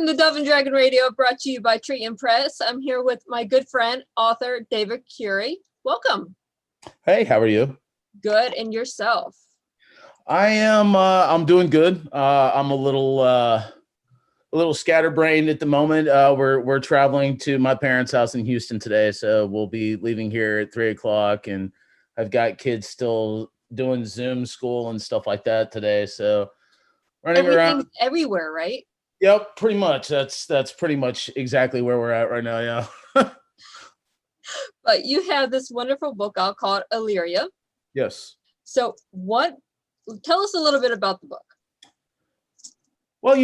Welcome to Dove and Dragon Radio, brought to you by Tree and Press. I'm here with my good friend, author David Kouri. Welcome. Hey, how are you? Good, and yourself? I am. I'm doing good. I'm a little scatterbrained at the moment. We're traveling to my parents' house in Houston today, so we'll be leaving here at 3:00. And I've got kids still doing Zoom school and stuff like that today. So running around everywhere, right? Yep, pretty much. That's pretty much exactly where we're at right now. Yeah. But you have this wonderful book out called Elyria. Yes. So tell us a little bit about the book. Well,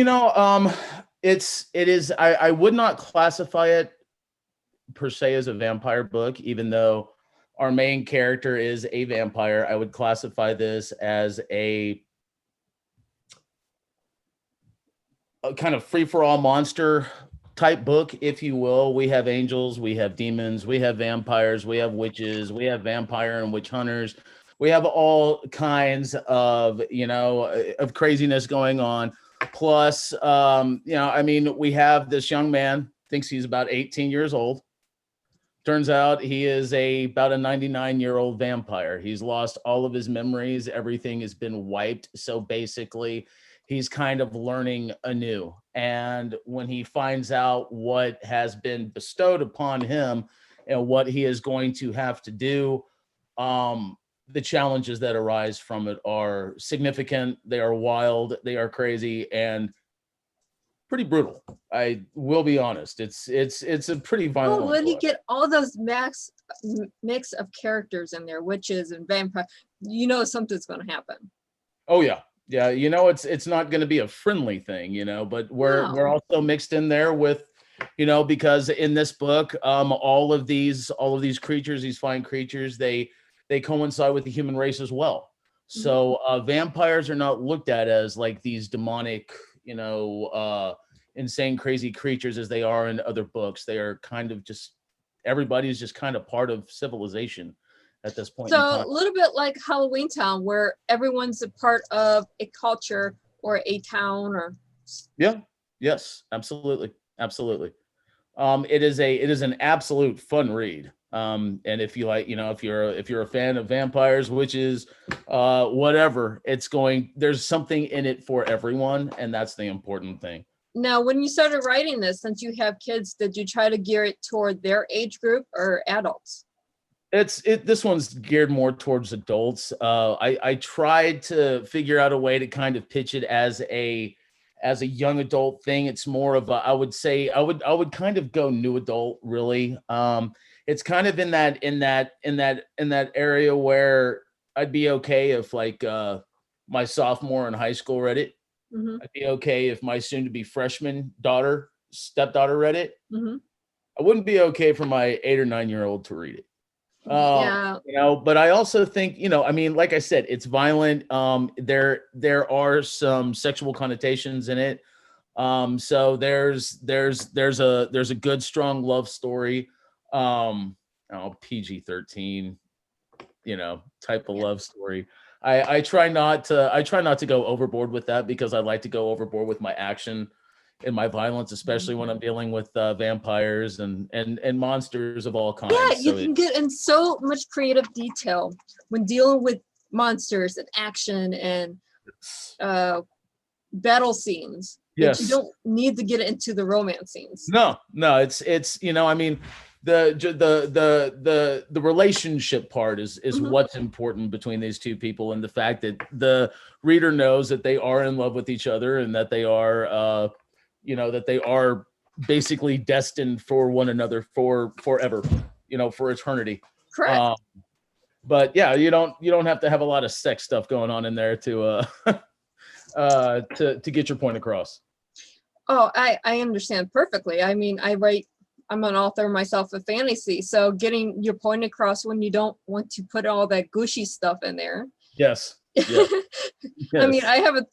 I would not classify it per se as a vampire book, even though our main character is a vampire. I would classify this as a kind of free-for-all monster type book, if you will. We have angels, we have demons, we have vampires, we have witches, we have vampire and witch hunters. We have all kinds of, of craziness going on. Plus, we have this young man, thinks he's about 18 years old. Turns out he is about a 99-year-old vampire. He's lost all of his memories. Everything has been wiped. So basically, he's kind of learning anew. And when he finds out what has been bestowed upon him and what he is going to have to do, the challenges that arise from it are significant. They are wild. They are crazy and pretty brutal. I will be honest. It's a pretty violent. Well, when you get all those mix of characters in there, witches and vampire, something's going to happen. Oh yeah. Yeah, it's not going to be a friendly thing, but we're also mixed in there with, because in this book, all of these creatures, these fine creatures, they coincide with the human race as well. So vampires are not looked at as like these demonic, insane, crazy creatures as they are in other books. They are kind of everybody's just kind of part of civilization at this point. So a little bit like Halloween Town, where everyone's a part of a culture or a town, or yes, absolutely. It is an absolute fun read. And if you like, if you're a fan of vampires, witches, whatever, there's something in it for everyone, and that's the important thing. Now, when you started writing this, since you have kids, did you try to gear it toward their age group or adults? This one's geared more towards adults. I tried to figure out a way to kind of pitch it as a young adult thing. It's more of I would kind of go new adult, really. It's kind of in that area where I'd be okay if like my sophomore in high school read it. Mm-hmm. I'd be okay if my soon-to-be freshman stepdaughter read it. Mm-hmm. I wouldn't be okay for my 8 or 9-year-old to read it. But I also think, like I said, it's violent. There are some sexual connotations in it. So there's a good, strong love story. PG-13, type of love story. I try not to go overboard with that, because I like to go overboard with my action and my violence, especially when I'm dealing with vampires and monsters of all kinds. Yeah, you can get in so much creative detail when dealing with monsters and action and battle scenes. Yes. You don't need to get into the romance scenes. No, it's the relationship part is what's important between these two people, and the fact that the reader knows that they are in love with each other and that they are that they are basically destined for one another for forever, for eternity. Correct. But yeah, you don't have to have a lot of sex stuff going on in there to get your point across. Oh, I understand perfectly. I mean, I'm an author myself of fantasy, so getting your point across when you don't want to put all that gushy stuff in there. Yes. Yes. I mean, I have a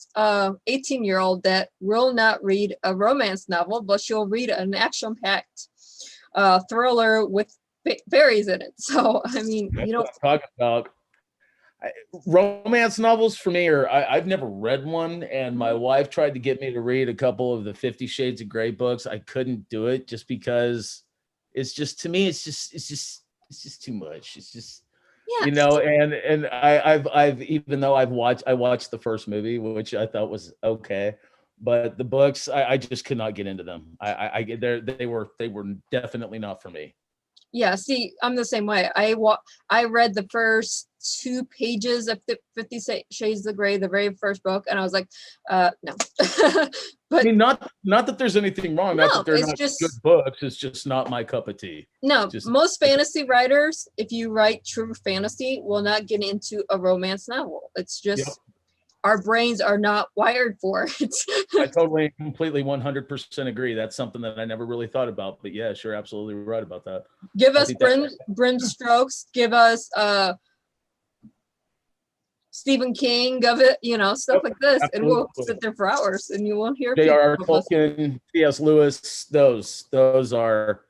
18-year-old that will not read a romance novel, but she'll read an action-packed thriller with fairies in it. So, I mean, you don't talk about. Romance novels for me are I've never read one, and my wife tried to get me to read a couple of the 50 Shades of Grey books. I couldn't do it just because it's just, to me, it's just too much. It's just, Yeah. and I've even though I watched the first movie, which I thought was okay, but the books I just could not get into them. I get there, they were definitely not for me. Yeah, see, I'm the same way. I read the first 2 pages of 50 Shades of Grey, the very first book, and I was like, no. I But mean, not that there's anything wrong, not no, that they're it's not just good books. It's just not my cup of tea. no. Just Most fantasy writers, if you write true fantasy, will not get into a romance novel. It's Yep. just our brains are not wired for it. I totally, completely, 100% agree. That's something that I never really thought about, but yeah, sure, absolutely right about that. Give I us think that- Brim Strokes, give us Stephen King of it, stuff like this, and we'll absolutely. sit there for hours, and you won't hear J.R.R. people of us. Tolkien, C.S. Lewis, those are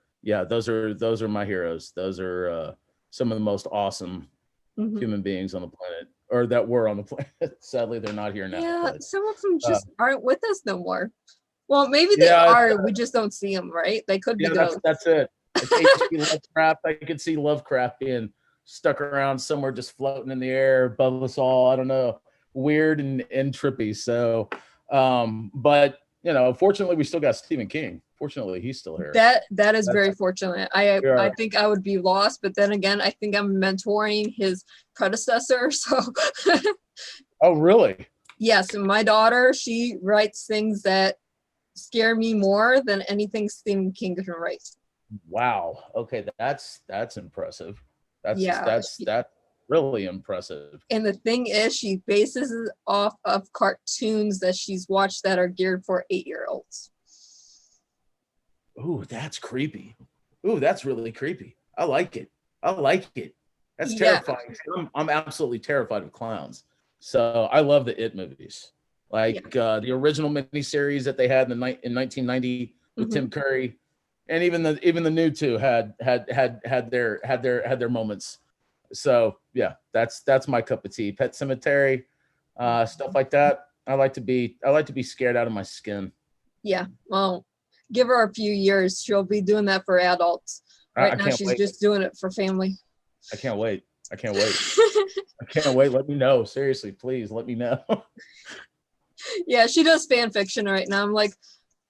my heroes. Those are some of the most awesome Mhm. human beings on the planet, or that were on the planet. Sadly, they're not here now. Yeah, but, some of them just aren't with us no more. Well, maybe they Yeah, are. We just don't see them, right? They could be yeah, ghosts. that's it. Like H.P. Lovecraft, I could see Lovecraft being stuck around somewhere, just floating in the air above us all. I don't know, weird and trippy. So, but fortunately, we still got Stephen King. Fortunately, he's still here. That is That's- very fortunate. I Yeah. think I would be lost, but then again, I think I'm mentoring his predecessor. So Oh, really? yes, and my daughter, she writes things that scare me more than anything Stephen King can write. Wow. Okay, that's impressive. Yeah, That's really impressive. And the thing is, she bases it off of cartoons that she's watched that are geared for 8-year-olds. Ooh, that's creepy. Ooh, that's really creepy. I like it. That's Yeah. terrifying. I'm absolutely terrified of clowns. So I love the It movies, like the original miniseries that they had in 1990 with Mhm. Tim Curry, and even the new two had their moments. So yeah, that's my cup of tea. Pet Cemetery, stuff like that. I like to be scared out of my skin. Yeah, well, give her a few years. She'll be doing that for adults. I Right now, can't she's wait. just doing it for family. I can't wait. I can't wait. Let me know. Seriously, please let me know. Yeah, she does fan fiction right now. I'm like,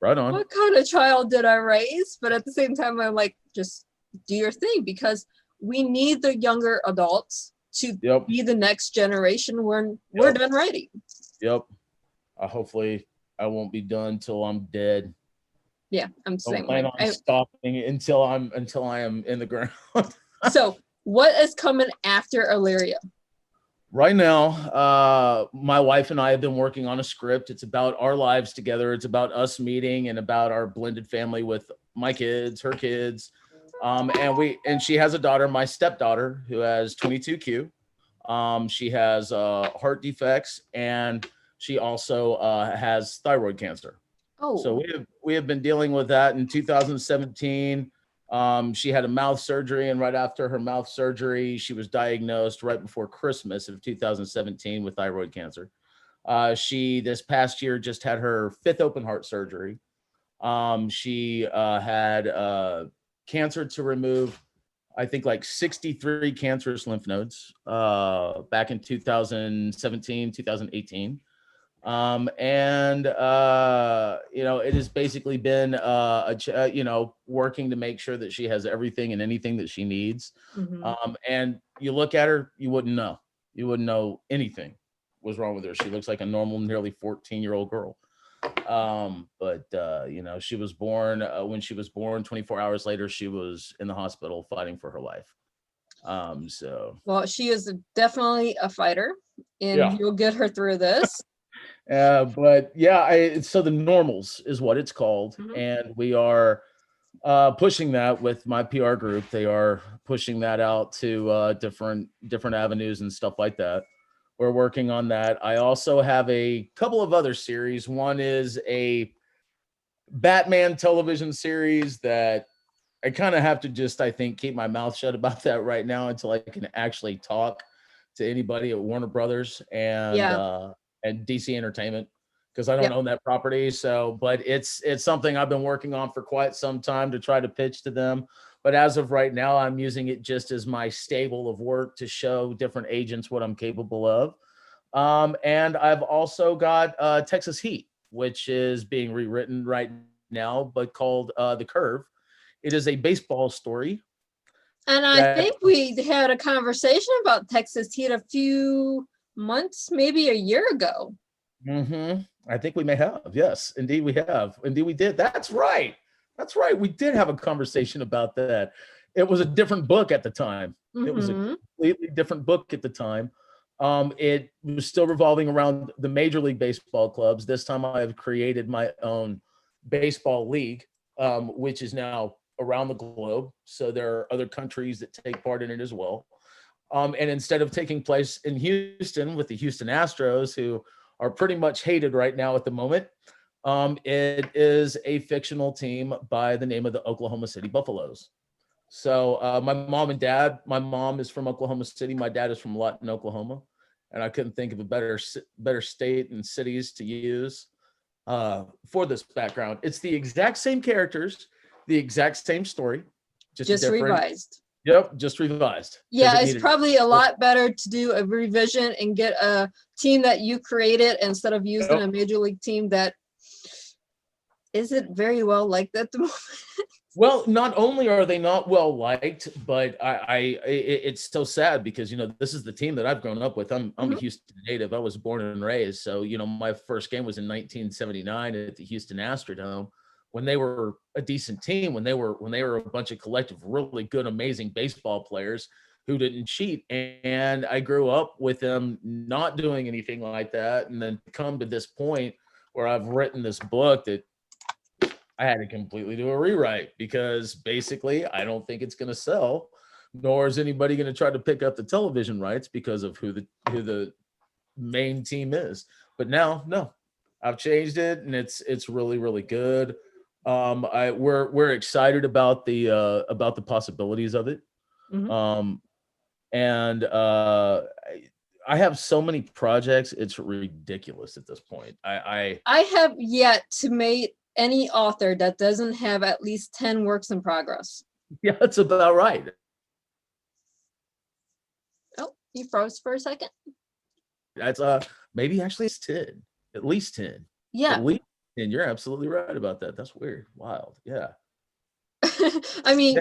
Right on. what kind of child did I raise? But at the same time, I'm like, just do your thing, because we need the younger adults to be the next generation when we're done writing. Yep. Hopefully I won't be done till I'm dead. Yeah, I'm the same Don't plan way. on stopping until I am in the ground. So what is coming after Elyria? Right now, my wife and I have been working on a script. It's about our lives together. It's about us meeting and about our blended family with my kids, her kids. And she has a daughter, my stepdaughter, who has 22Q. She has heart defects, and she also has thyroid cancer. Oh, So we have been dealing with that. In 2017, she had a mouth surgery, and right after her mouth surgery, she was diagnosed right before Christmas of 2017 with thyroid cancer. She this past year just had her 5th open heart surgery. She had cancer to remove, I think, like 63 cancerous lymph nodes back in 2017, 2018. It has basically been working to make sure that she has everything and anything that she needs. mhm. And you look at her, you wouldn't know anything was wrong with her. She looks like a normal, nearly 14-year-old girl. She was born when she was born, 24 hours later, she was in the hospital fighting for her life. Well, she is definitely a fighter, and you'll get her through this. So the Normals is what it's called. Mhm. And we are pushing that with my PR group. They are pushing that out to different avenues and stuff like that. We're working on that. I also have a couple of other series. One is a Batman television series that I kind of have to just, I think, keep my mouth shut about that right now until I can actually talk to anybody at Warner Brothers Yeah. and DC Entertainment, because I don't Yep. own that property. So, but it's something I've been working on for quite some time to try to pitch to them. But as of right now, I'm using it just as my stable of work to show different agents what I'm capable of. And I've also got Texas Heat, which is being rewritten right now, but called The Curve. It is a baseball story And I that think we had a conversation about Texas Heat a few months, maybe a year ago. I think we may have. Yes, indeed we have. Indeed we did. That's right. That's right. We did have a conversation about that. It was a different book at the time. It was a completely different book at the time. It was still revolving around the Major League Baseball clubs. This time I have created my own baseball league, which is now around the globe. So there are other countries that take part in it as well. And instead of taking place in Houston with the Houston Astros, who are pretty much hated right now at the moment, it is a fictional team by the name of the Oklahoma City Buffaloes. So my mom and dad, my mom is from Oklahoma City. My dad is from Lawton, Oklahoma. And I couldn't think of a better state and cities to use for this background. It's the exact same characters, the exact same story, just different. Revised. Yep, just revised. Yeah, it's probably a lot better to do a revision and get a team that you created instead of using a major league team that isn't very well liked at the moment. Well, not only are they not well liked, but it's so sad because, you know, this is the team that I've grown up with. I'm a Houston native. I was born and raised. So, you know, my first game was in 1979 at the Houston Astrodome, when they were a decent team, when they were a bunch of collective, really good, amazing baseball players who didn't cheat. And I grew up with them not doing anything like that. And then come to this point where I've written this book that I had to completely do a rewrite, because basically I don't think it's going to sell, nor is anybody going to try to pick up the television rights because of who the main team is. But now, no, I've changed it, and it's really, really good. We're excited about the possibilities of it. And I have so many projects, it's ridiculous at this point. I have yet to meet any author that doesn't have at least 10 works in progress. Yeah, that's about right. Oh, you froze for a second. That's maybe actually it's 10, at least 10. Yeah. At least 10. You're absolutely right about that. That's weird. Wild. Yeah. I mean,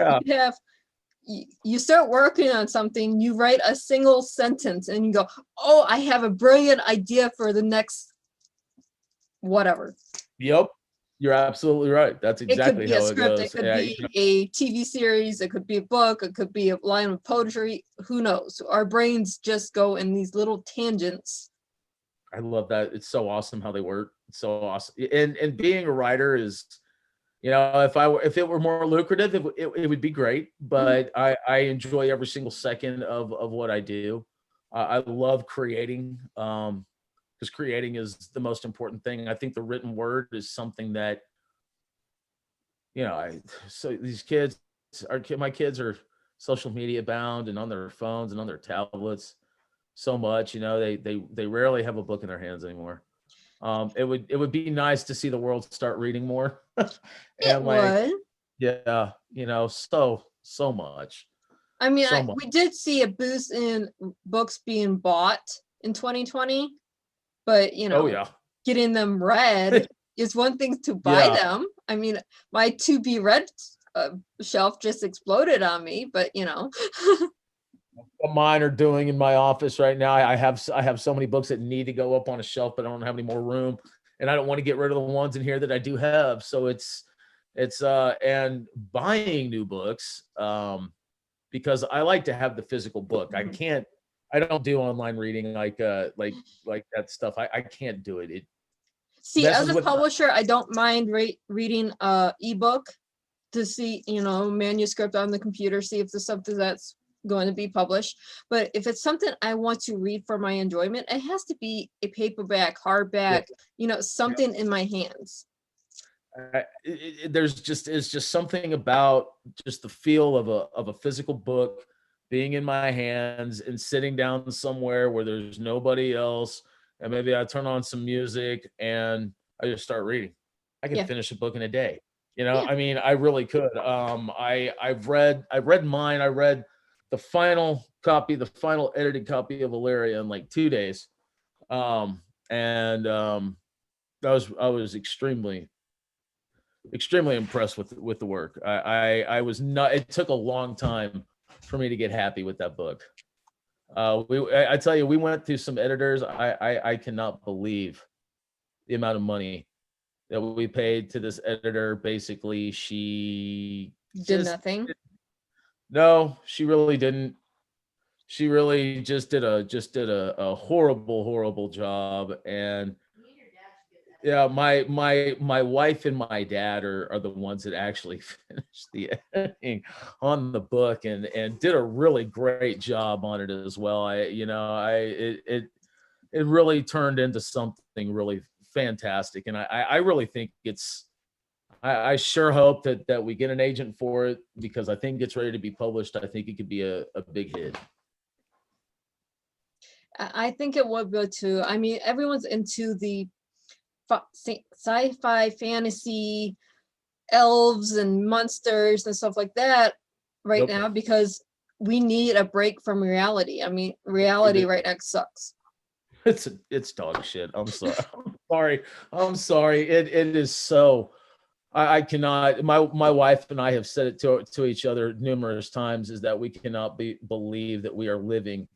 you start working on something, you write a single sentence and you go, oh, I have a brilliant idea for the next whatever. Yep. You're absolutely right. That's exactly how it goes. It could be a TV series. It could be a book. It could be a line of poetry. Who knows? Our brains just go in these little tangents. I love that. It's so awesome how they work. It's so awesome. And being a writer is, you know, if it were more lucrative, it would be great. But I enjoy every single second of what I do. I love creating. Because creating is the most important thing. I think the written word is something that, you know, so these kids my kids are social media bound and on their phones and on their tablets so much, you know, they rarely have a book in their hands anymore. It would be nice to see the world start reading more. It would. Yeah, you know, so much. I mean, we did see a boost in books being bought in 2020. But, you know, getting them read is one thing to buy them. I mean, my to be read shelf just exploded on me, but, you know. What mine are doing in my office right now, I have so many books that need to go up on a shelf, but I don't have any more room. And I don't want to get rid of the ones in here that I do have. So it's and buying new books, because I like to have the physical book. I don't do online reading like that stuff. I can't do it. See, as a publisher, I don't mind reading ebook to see, you know, manuscript on the computer, see if there's something that's going to be published. But if it's something I want to read for my enjoyment, it has to be a paperback, hardback, you know, something in my hands. It's just something about just the feel of a physical book being in my hands and sitting down somewhere where there's nobody else, and maybe I turn on some music and I just start reading. I can Yeah. finish a book in a day. You know, Yeah. I mean, I really could. I've read mine. I read the final copy, the final edited copy of Elyria in like 2 days. And I was extremely impressed with the work. I was not. It took a long time for me to get happy with that book. I tell you, we went through some editors. I cannot believe the amount of money that we paid to this editor. Basically, she Did just nothing. no, she really didn't. She really just did a horrible job. And yeah, my wife and my dad are the ones that actually finished the editing on the book and did a really great job on it as well. It really turned into something really fantastic. And I really think I sure hope that we get an agent for it, because I think it's ready to be published. I think it could be a big hit. I think it would go too. I mean, everyone's into the sci-fi, fantasy, elves and monsters and stuff like that right Yep. now, because we need a break from reality. I mean, reality right now sucks. It's dog shit. I'm sorry. I'm sorry. It is so. I cannot. My wife and I have said it to each other numerous times, is that we cannot believe that we are living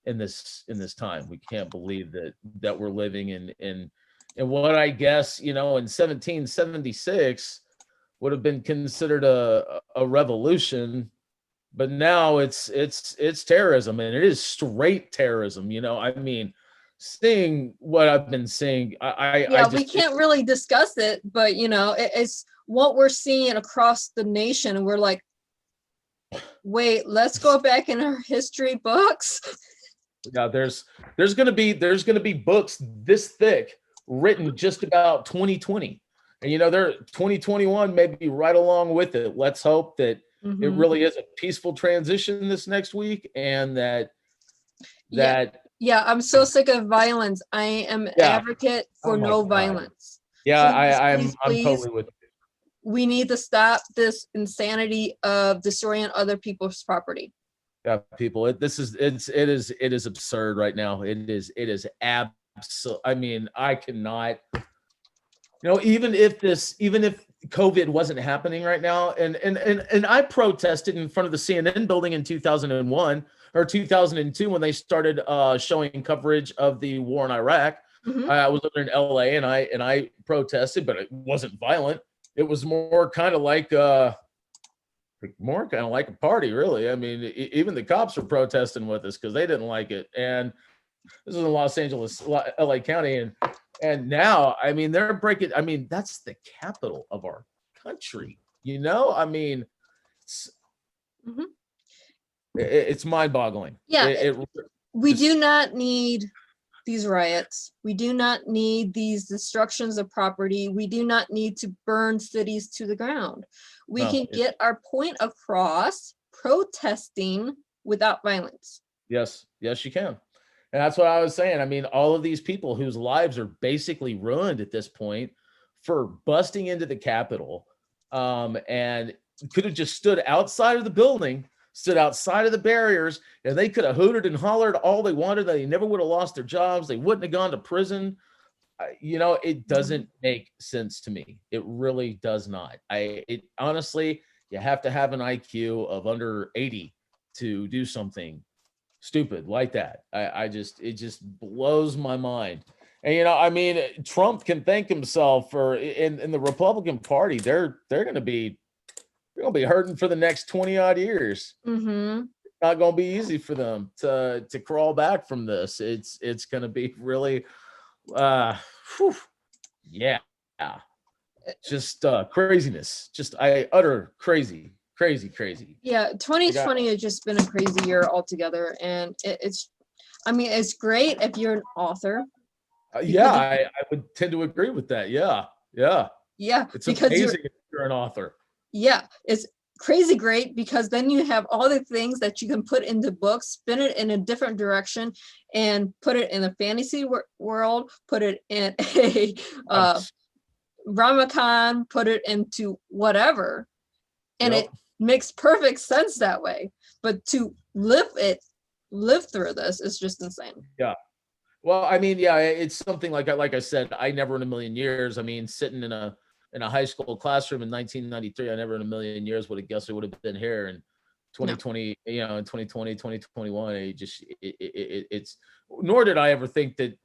in this time. We can't believe that we're living in what I guess, in 1776 would have been considered a revolution, but now it's terrorism, and it is straight terrorism. I mean, seeing what I've been seeing, We can't really discuss it, but it's what we're seeing across the nation, and we're like, wait, let's go back in our history books. Yeah, there's gonna be books this thick written just about 2020, and they're 2021 maybe right along with it. Let's hope that it really is a peaceful transition this next week, and that I'm so sick of violence. I am advocate for no violence. Yeah, Please, I'm totally with you. We need to stop this insanity of destroying other people's property. Yeah, people, it is absurd right now. It is absolute. I mean, I cannot. Even if COVID wasn't happening right now, and I protested in front of the CNN building in 2001 or 2002 when they started showing coverage of the war in Iraq. I was living in LA, and I protested, but it wasn't violent. It was more kind of like a party, really. I mean, even the cops were protesting with us because they didn't like it. And this is in Los Angeles, LA County, and now, I mean, they're breaking. I mean, that's the capital of our country. I mean, it's mind-boggling. Yeah, we do not need these riots. We do not need these destructions of property. We do not need to burn cities to the ground. We can get our point across protesting without violence. Yes, you can. And that's what I was saying. I mean, all of these people whose lives are basically ruined at this point for busting into the Capitol, and could have just stood outside of the building, stood outside of the barriers, and they could have hooted and hollered all they wanted. They never would have lost their jobs. They wouldn't have gone to prison. It doesn't make sense to me. It really does not. Honestly, you have to have an IQ of under 80 to do something stupid like that. It just blows my mind. And I mean, Trump can thank himself for in the Republican Party. They're going to be hurting for the next 20 odd years. Not going to be easy for them to crawl back from this. It's going to be really, just craziness. Just utter crazy. Yeah, 2020 has just been a crazy year altogether, and it's great if you're an author. I would tend to agree with that. Yeah. Yeah, It's because amazing if you're an author. Yeah, it's crazy great, because then you have all the things that you can put into books, spin it in a different direction, and put it in a fantasy world, put it in a Ramakan, put it into whatever, and it makes perfect sense that way. But to live through this is just insane. Yeah. Well, I mean, yeah, it's something like I said, I never in a million years, I mean, sitting in a high school classroom in 1993, I never in a million years would have guessed it would have been here in 2020, you know, in 2020, 2021. It's nor did I ever think that,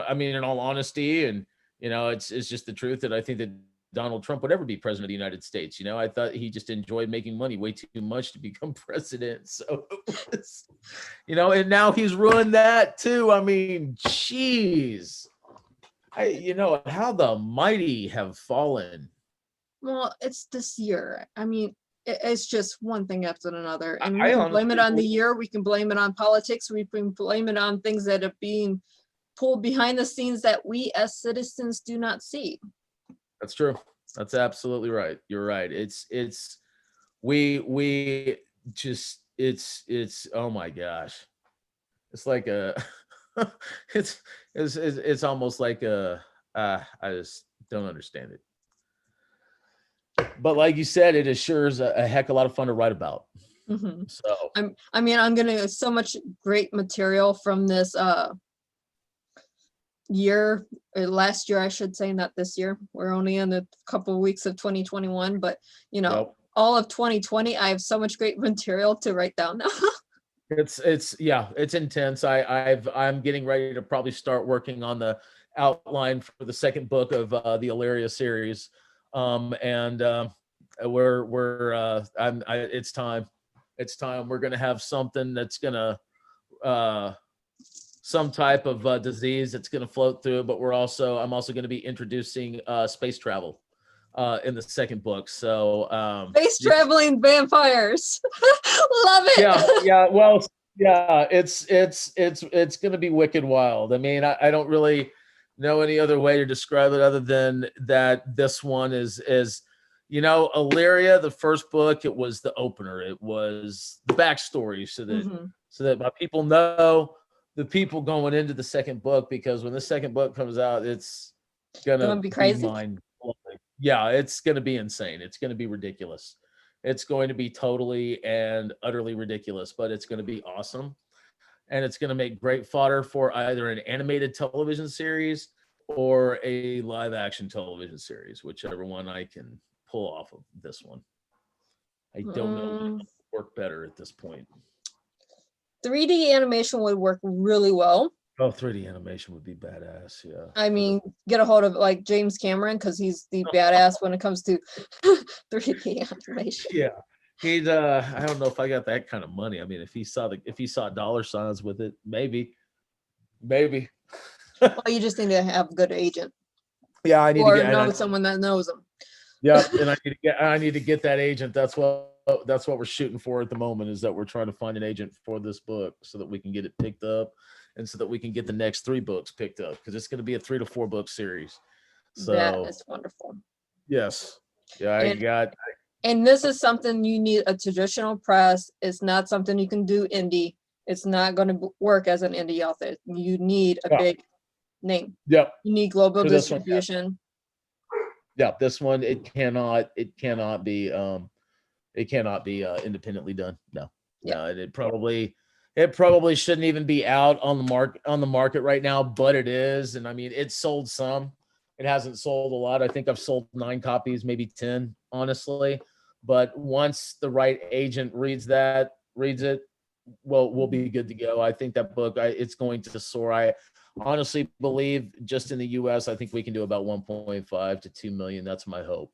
I mean, in all honesty, and, you know, it's just the truth, that I think that Donald Trump would ever be president of the United States. You know, I thought he just enjoyed making money way too much to become president. So, you know, and now he's ruined that too. I mean, geez, you know, how the mighty have fallen. Well, it's this year. I mean, it's just one thing after another. And we I can blame it on the honestly- year. We can blame it on politics. We can blame it on things that are being pulled behind the scenes that we as citizens do not see. That's true. That's absolutely right. You're right. We just, it's, oh my gosh. It's like a, it's almost like a, I just don't understand it. But like you said, it is sure is a heck of a lot of fun to write about. Mhm. So I mean, I'm gonna so much great material from this year, last year, I should say, not this year. We're only in a couple of weeks of 2021, but you know, all of 2020, I have so much great material to write down now. yeah, it's intense. I'm getting ready to probably start working on the outline for the second book of the Elyria series. It's time. It's time. We're gonna have something that's gonna some type of disease that's gonna float through, but I'm also gonna be introducing space travel in the second book. So Space traveling vampires. Love it. yeah. Well, yeah, it's gonna be wicked wild. I mean, I don't really know any other way to describe it other than that this one is, you know, Illyria, the first book, it was the opener. It was the backstory so that my people know the people going into the second book, because when the second book comes out, it's gonna be crazy. mind-blowing. Yeah, it's gonna be insane. It's gonna be ridiculous. It's going to be totally and utterly ridiculous, but it's going to be awesome. And it's going to make great fodder for either an animated television series or a live action television series, whichever one I can pull off of this one. I don't know what would work better at this point. 3D animation would work really well. Oh, 3D animation would be badass. Yeah. I mean, get a hold of like James Cameron, because he's the badass when it comes to 3D animation. Yeah. He's I don't know if I got that kind of money. I mean, if he saw dollar signs with it, maybe. Well, you just need to have a good agent. Yeah, I need or to get know someone that knows him. Yeah, and I need to get that agent. That's what we're shooting for at the moment, is that we're trying to find an agent for this book so that we can get it picked up, and so that we can get the next 3 books picked up, because it's going to be a 3 to 4 book series. So that is wonderful. Yes. Yeah, and this is something you need a traditional press. It's not something you can do indie. It's not going to work as an indie author. You need a big name. Yep. You need global distribution. Yeah, this one, it cannot be independently done. No. It probably shouldn't even be out on the market right now, but it is. And I mean, it's sold some. It hasn't sold a lot. I think I've sold 9 copies, maybe 10, honestly. But once the right agent reads it, well, we'll be good to go. I think that book, it's going to soar. I honestly believe just in the US, I think we can do about 1.5 to 2 million. That's my hope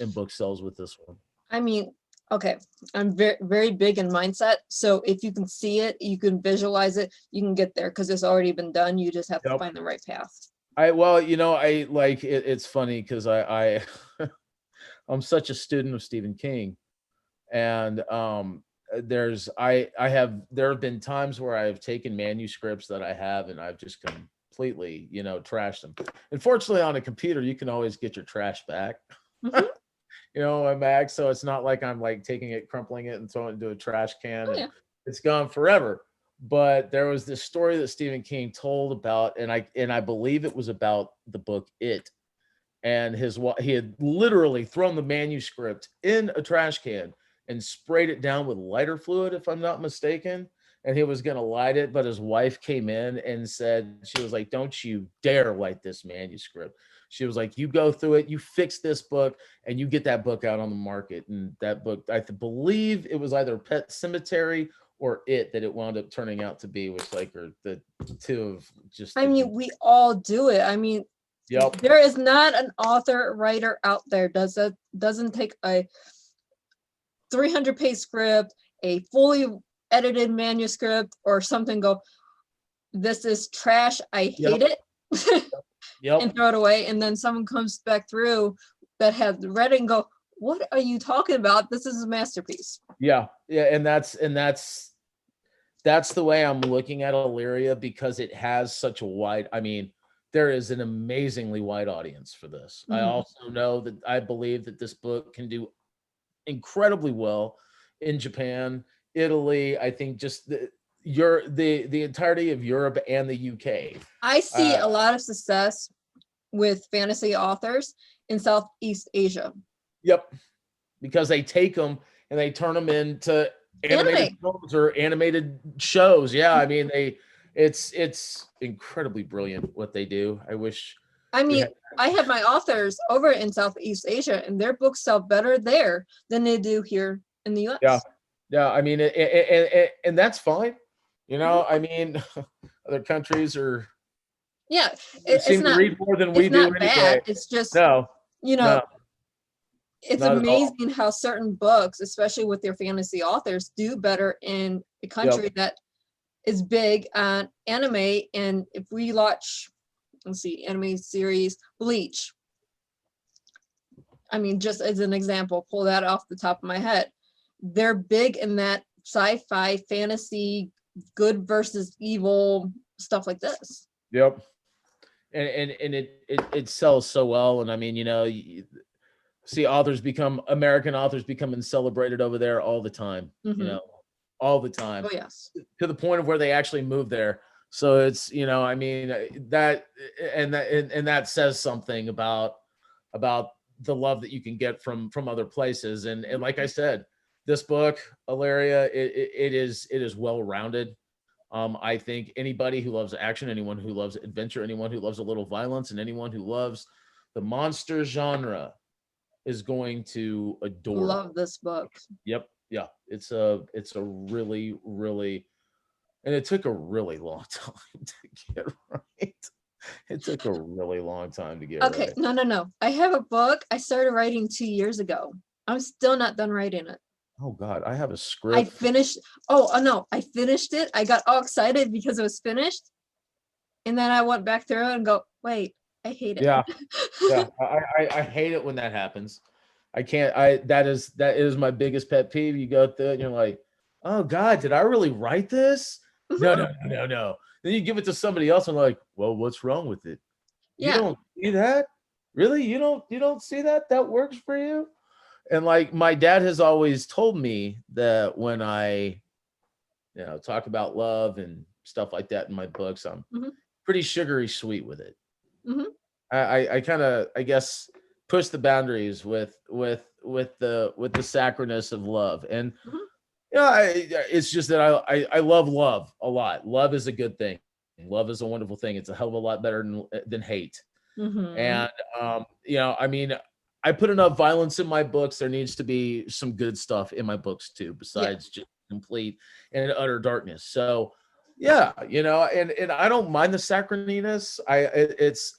in book sales with this one. I mean, okay, I'm very, very big in mindset. So if you can see it, you can visualize it, you can get there, because it's already been done. You just have to find the right path. It's funny because I'm such a student of Stephen King, and there have been times where I've taken manuscripts that I have and I've just completely, trashed them. Unfortunately, on a computer, you can always get your trash back. my Mac. So it's not like I'm like taking it, crumpling it, and throwing it into a trash can, Oh and yeah. it's gone forever. But there was this story that Stephen King told about, and I believe it was about the book It, and he had literally thrown the manuscript in a trash can and sprayed it down with lighter fluid, if I'm not mistaken, and he was going to light it, but his wife came in and said, she was like, don't you dare light this manuscript. She was like, you go through it, you fix this book, and you get that book out on the market. And that book, believe it was either Pet Cemetery or It that it wound up turning out to be, which like are the two of just I mean, we all do it. I mean, yep. there is not an author writer out there doesn't take a 300-page script, a fully edited manuscript or something, go, this is trash, I hate it, Yep. and throw it away. And then someone comes back through that has read it and go, what are you talking about? This is a masterpiece. Yeah. And that's the way I'm looking at Elyria, because it has such a wide, I mean, there is an amazingly wide audience for this. I also know that I believe that this book can do incredibly well in Japan, Italy. I think just the entirety of Europe and the UK. I see a lot of success with fantasy authors in Southeast Asia. Yep, because they take them and they turn them into animated films or animated shows. Yeah, I mean it's incredibly brilliant what they do. I have my authors over in Southeast Asia, and their books sell better there than they do here in the US. Yeah. I mean, and that's fine. I mean, other countries are. Yeah, seem to read more than we do anyway. Bad. It's just it's amazing how certain books, especially with their fantasy authors, do better in a country that is big on anime. And if we watch, let's see, anime series Bleach, I mean, just as an example, pull that off the top of my head, they're big in that sci-fi fantasy, good versus evil stuff like this. Yep. And it sells so well. And I mean, you see American authors becoming celebrated over there all the time, all the time. Oh yes. To the point of where they actually move there. So it's, I mean, that says something about the love that you can get from other places. And like I said, this book, Elyria, it is well-rounded. I think anybody who loves action, anyone who loves adventure, anyone who loves a little violence, and anyone who loves the monster genre is going to love this book. Yep. Yeah. It's a really, really, and it took a really long time to get right. It took a really long time to get right. Okay. No. I have a book I started writing 2 years ago. I'm still not done writing it. Oh God, I have a script. I finished. Oh no, I finished it. I got all excited because it was finished. And then I went back through it and go, wait, I hate it. Yeah. Yeah. I hate it when that happens. I can't, that is my biggest pet peeve. You go through it and you're like, oh God, did I really write this? No. Then you give it to somebody else and like, well, what's wrong with it? You don't see that? Really? You don't see that? That works for you? And like my dad has always told me that when I, talk about love and stuff like that in my books, I'm pretty sugary sweet with it. I kind of, I guess, push the boundaries with the sacredness of love. And it's just that I love love a lot. Love is a good thing. Love is a wonderful thing. It's a hell of a lot better than hate. And I mean, I put enough violence in my books. There needs to be some good stuff in my books too, besides just complete and utter darkness. So and I don't mind the sacchariness.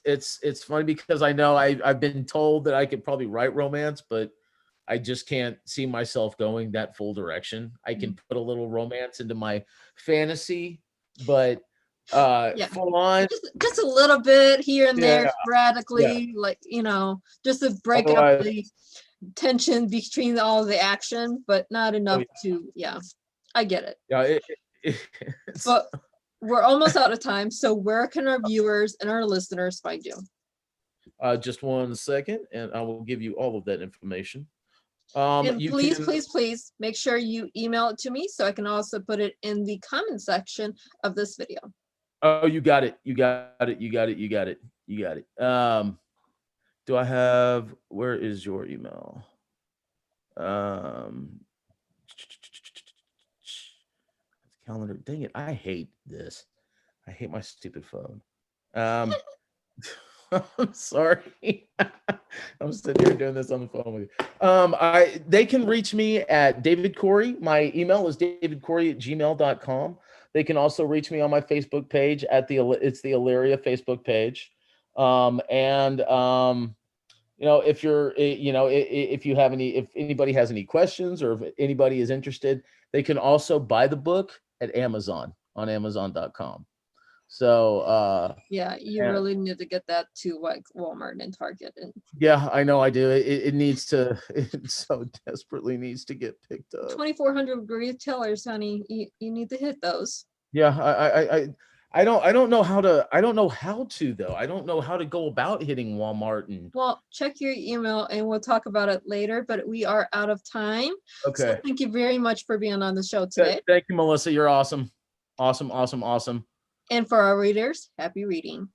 It's funny because I know I've been told that I could probably write romance, but I just can't see myself going that full direction. I can put a little romance into my fantasy, but full on just a little bit here and there sporadically, like just to break up the tension between all the action, but not enough to I get it. But we're almost out of time, so where can our viewers and our listeners find you? Just 1 second and I will give you all of that information. And You please, can, please make sure you email it to me so I can also put it in the comment section of this video. oh, you got it. You got it. You got it. You got it. You got it. Do I have, where is your email? Calendar. Dang it. I hate this. I hate my stupid phone. I'm sorry. I'm sitting here doing this on the phone with you. They can reach me at David Kouri. My email is davidkouri@gmail.com. They can also reach me on my Facebook page at it's the Elyria Facebook page. If you're, if you have if anybody has any questions or if anybody is interested, they can also buy the book at Amazon on Amazon.com. So, yeah, you really need to get that to like Walmart and Target. And yeah, I know I do. It needs to, it so desperately needs to get picked up. 2,400 retailers, honey. You need to hit those. Yeah, I don't know how to, I don't know how to though. I don't know how to go about hitting Walmart and. Well, check your email and we'll talk about it later, but we are out of time. Okay. So thank you very much for being on the show today. Thank you, Melissa. You're awesome. Awesome, awesome, awesome. And for our readers, happy reading.